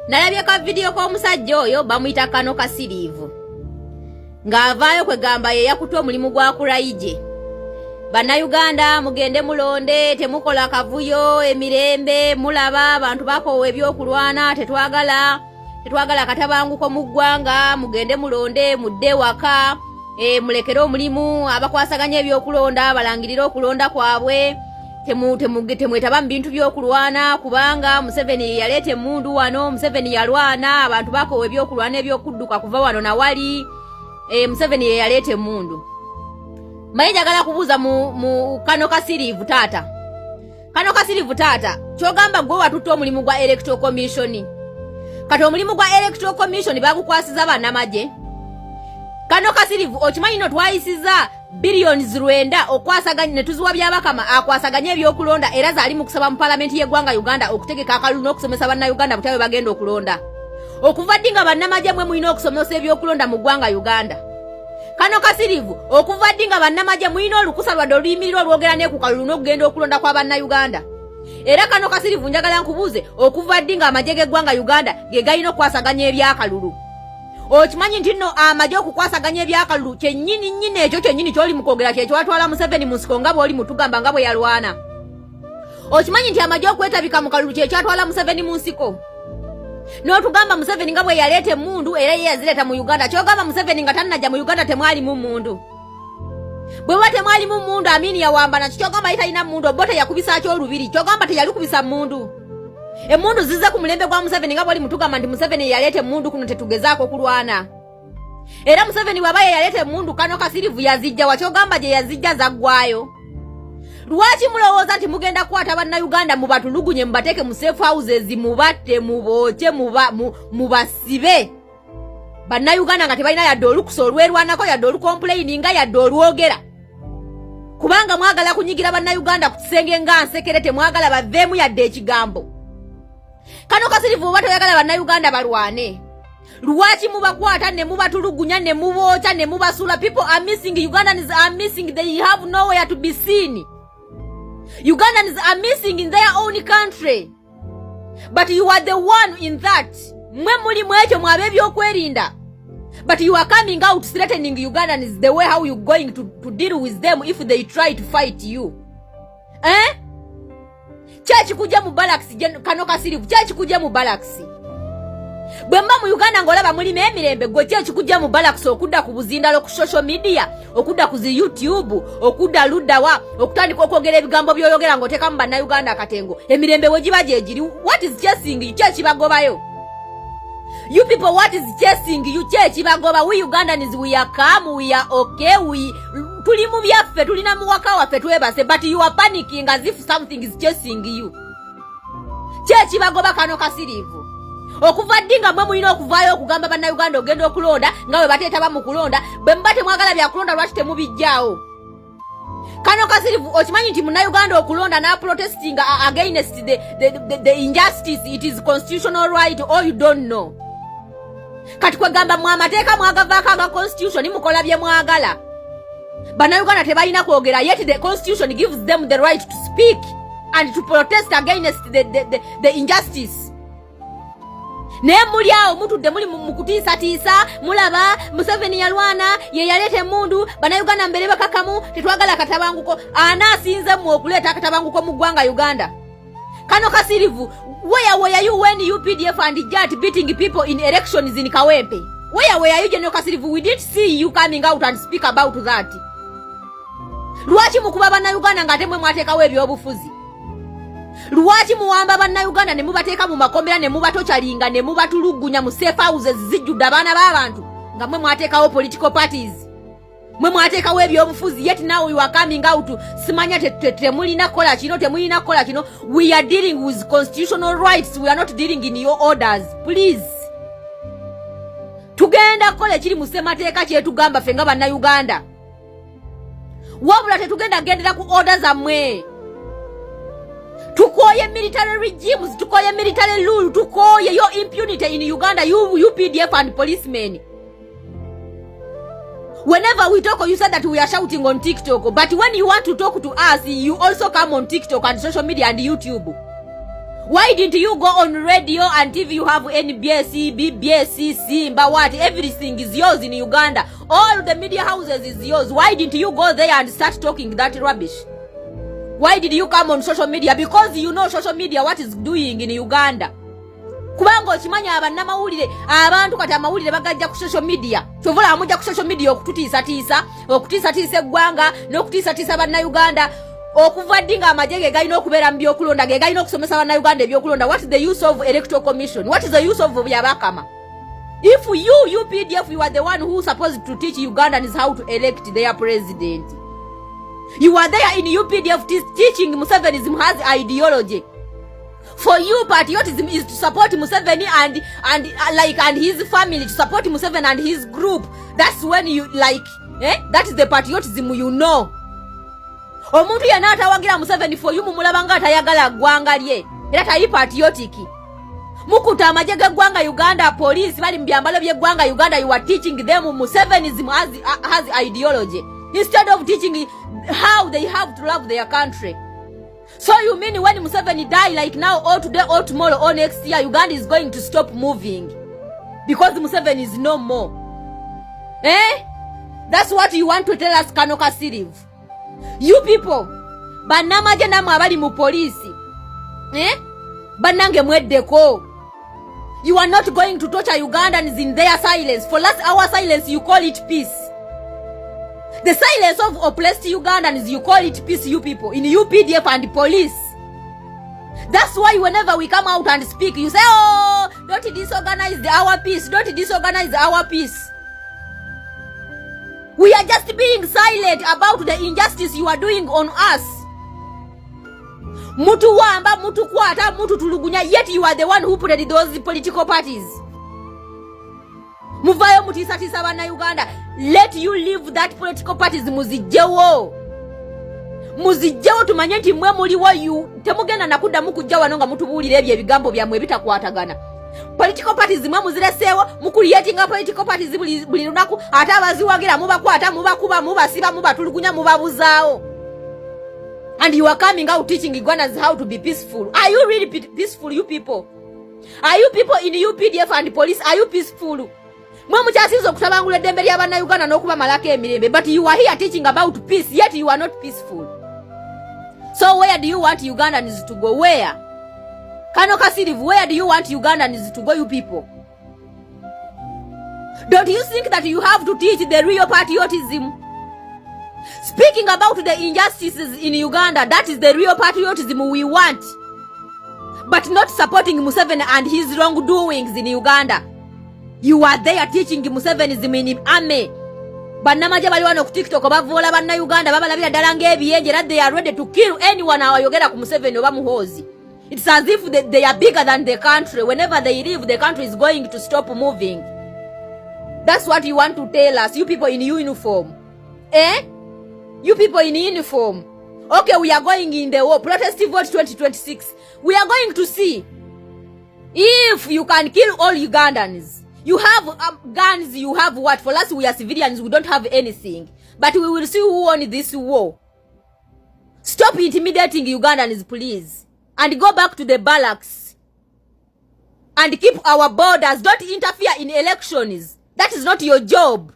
Nalabye ka video k'omusajja oyo bamuyita Col.Kasirivu ng'avaayo kwegamba ye yakuta omulimu gwa kulayije. Banauganda mugende mulonde, temukola kavuyo, emirembe, mulaba abantu bakoowa ebyokulwana, tetwagala katabanguko mu ggwanga, mugende mulonde, mudde waka, mulekere omulimu, abakwasaganya ebyokulonda balangirire okulonda kwabwe. Temwetaba mu bintu by'okulwana kubanga Museveni yaleeta emmundu wano, Museveni yalwana, abantu bakoowa ebyokulwana ebyokudduka kuva wano na wali. Museveni ye yaleeta emmundu. Maye njagala kubuuza mu Col.Kasirivu taata. Col.Kasirivu taata, kyogamba gwe watutta omulimu gwa Electoral Commission. Kati omulimu gwa Electoral Commission bagukwasiza bannamagye. Col.Kasirivu okimanyi no twayisiza billions Rwanda okwasaganya ne tuziwa byabakama akwasaganya ebyokulonda era zaali mu kusaba mu parliament y'eggwanga Uganda okutegeka akalulu n'okusomesa bannayuganda butawe bagenda okulonda. Okuva ddi nga bannamagye mwe mulina okusomesa ebyokulonda mu ggwanga Uganda? Col.Kasirivu okuva ddi nga bannamagye mulina olukusa lwadde oluyimirira olwogera ne ku kalulu n'okugenda okulonda kwa bannayuganda? Era Col.Kasirivu njagala nkubuuze okuva ddi nga amagye g'eggwanga Uganda ge galina okwasaganya ebyakalulu? Okimanyi nti nno amagye okukwasaganya ebyakalulu kyennyini ekyo kyennyini ky'oli mu kwogera kye kyatwala Museveni mu nsiko nga bw'oli mutugamba nga bwe yalwana. Okimanyi nti amagye okwetabika mu kalulu kye kyatwala Museveni mu nsiko? N'otugamba Museveni nga bwe yaleeta emmundu era ye yazireeta mu Uganda. Kyogamba Museveni nga tannajja mu Uganda temwali mu mmundu. Bwe wa temwali mu mmundu Amini yawambana kyogamba ye talina mmundu obote yakubisa ky'olubiri. Kyogamba teyalikubisa mmundu. Emmundu zizze ku mulembe gwa Museveni nga bw'oli mutugamba nti Museveni yaleeta emmundu kuno tetugezaako kulwana. Era Museveni bw'aba ye yaleeta emmundu Col.Kasirivu yazijja wa kyogamba gye yazijja zaggwayo. Lwaki mulowooza nti mugenda kukwata bannayuganda mubatulugunye mubateeke mu safe houses mubatte mubooke mubasibe? Bannayuganda nga tebalina yadde olukusa olwerwanako yadde olukomplaininga yadde olwogera. Kubanga mwagala kunyigira bannayuganda ku kisenge nga nsekere temwagala baveemu yadde ekigambo. Col.Kasirivu oba toyagala bannayuganda balwane. Lwaki mubakwata ne mubatulugunya ne mubookya ne mubasula? People are missing, Ugandans are missing, they have nowhere to be seen. Ugandans are missing in their own country. But you are the one in that. Mwe muli mwekyo mwabe ebyokwerinda. But you are coming out threatening Ugandans the way how you going to deal with them if they try to fight you. Chachi kujja mu barracks Col.Kasirivu, chachi kujja mu barracks. Bwemba mu Uganda ngolaba mulime emirembe gwe chachi kujja mu barracks okudda ku buzindalo ku social media, okudda ku YouTube, okudda luddawa, okutandika okwogera ebigambo byoyogera ng'oteeka mu bannayuganda akatengo. Emirembe we giba gye giri. What is chasing you? Chachi bagobayo. You people, what is chasing you? Chachi bagoba. We Ugandans, we are calm, we are okay, tuli mu byaffe, tulina mu waka waffe twebase, but you are panicking as if something is chasing you. Chachi bagoba Col.Kasirivu. Okuva ddi nga mwe mulina okuvaayo okugamba bannayuganda ogenda okulonda nga bwe bateetaba mu kulonda, bwe muba temwagala byakulonda lwaki temubijjaawo? Col.Kasirivu okimanyi nti munnayuganda okulonda protesting against the injustice, it is constitutional right, or you don't know? Kati kwegamba mu amateeka mwagavaako aga constitution mukola bye mwagala. Bannayuganda tebalina kwogera, yet the constitution gives them the right to speak and to protest against the injustice. Naye muli awo mutudde muli mu kutiisatiisa, mulaba Museveni yalwana, ye yaleeta emmundu, bannayuganda mbere bakakamu, tetwagala katabanguko. Anaasinze mu okuleeta akatabanguko mu ggwanga Uganda. Col.Kasirivu, where were you when UPDF and JAT beating people in elections in Kawempe? Where were you, Col.Kasirivu? We didn't see you coming out and speak about that. Lwaki mukuba bannayuganda ng'ate mwe mwateekawo ebyobufuzi? Lwaki muwamba bannayuganda ne mubateeka mu makomera ne mubatokyalinga ne mubatulugunya mu safe houses zijjudde abaana b'abantu nga mwe mwateekawo political parties? Mwe mwateekawo ebyobufuzi, yet now you are coming out simanya temulina kola kino, temulina kola kino. We are dealing with constitutional rights, we are not dealing in your orders. Please. Tugenda kola kiri mu ssemateeka kyetugamba ffe nga bannayuganda. Wabula tetugenda gendera ku orders zammwe. Tukoye military regimes, tukoye military rule, tukoye your impunity in Uganda, you UPDF and policemen. Whenever we talk, you said that we are shouting on TikTok, but when you want to talk to us, you also come on TikTok and social media and YouTube. Why didn't you go on radio and TV? You have NBS, BBS, Simba, what? Everything is yours in Uganda. All the media houses is yours. Why didn't you go there and start talking that rubbish? Why did you come on social media? Because you know social media what is doing in Uganda. Kubanga okimanya abannamawulire abantu kati amawulire bagajja ku social media. Tovola amujja ku social media okutiisatiisa eggwanga n'okutiisatiisa bannayuganda. Okuva dinga amajege galina okubeera mu byokulonda ge galina okusomesa bannayuganda ebyokulonda. What is the use of electoral commission? What is the use of byabakama? If you PDF, you are the one who is supposed to teach Ugandans how to elect their president. You are there in UPDF teaching Museveni has ideology. For you, patriotism is to support Museveni and his family, to support Museveni and his group. That's when you that is the patriotism you know. Omuntu yana atawagira Museveni for you mumulabanga atayagala gwanga lye. Era tayi patriotic. Mukuta amajega gwanga Uganda police bali mbyambalo bye gwanga Uganda, you are teaching them Musevenism has ideology instead of teaching how they have to love their country. So you mean when Museveni die like now or today or tomorrow or next year, Uganda is going to stop moving because Museveni is no more? That's what you want to tell us, Col.Kasirivu. You people, banamaje namwe abali mu police. Banange mweddeko. You are not going to torture Ugandans in their silence. For last our silence, you call it peace. The silence of oppressed Ugandans, you call it peace, you people, in UPDF and police. That's why whenever we come out and speak, you say, oh, don't disorganize our peace, don't disorganize our peace. We are just being silent about the injustice you are doing on us. Mutu wamba, mutu kwata, mutu tulugunya, yet you are the one who put those political parties. Muvayo mutisatisa bana Uganda. Let you leave that political parties muzijewo. Muzijewo tumanye nti mwe muliwo you. Temugenda nakudda mukujja wanonga mutubulire ebyo ebigambo byamwe bitakwatagana. Political parties mwe muziresewo mukuliyetinga political parties buli lunaku ate abaziwagira mubakwata mubakuba mubasiba mubatulugunya mubabuzaawo. And you are coming out teaching Ugandans how to be peaceful. Are you really peaceful, you people? Are you people in UPDF and police? Are you peaceful? Mwe mukyasiza okutabangula eddembe ly'abanna Uganda n'okuba malako emirembe, but you are here teaching about peace, yet you are not peaceful. So where do you want Ugandans to go? Where? Col.Kasirivu, where do you want Ugandans to go, you people? Don't you think that you have to teach the real patriotism? Speaking about the injustices in Uganda, that is the real patriotism we want. But not supporting Museveni and his wrongdoings in Uganda. You are there teaching Museveniism in army. Bannamaje bali wano ku TikTok bavoola banna Uganda babalabira ddala ng'ebiyenje era they are ready to kill anyone awayogera ku Museveni oba muhoozi. It's as if they are bigger than the country. Whenever they leave, the country is going to stop moving. That's what you want to tell us, you people in uniform. You people in uniform. Okay, we are going in the war. Protest vote 2026. We are going to see if you can kill all Ugandans. You have guns, you have what? For us, we are civilians, we don't have anything. But we will see who won this war. Stop intimidating Ugandans, please. And go back to the barracks. And keep our borders. Don't interfere in elections. That is not your job.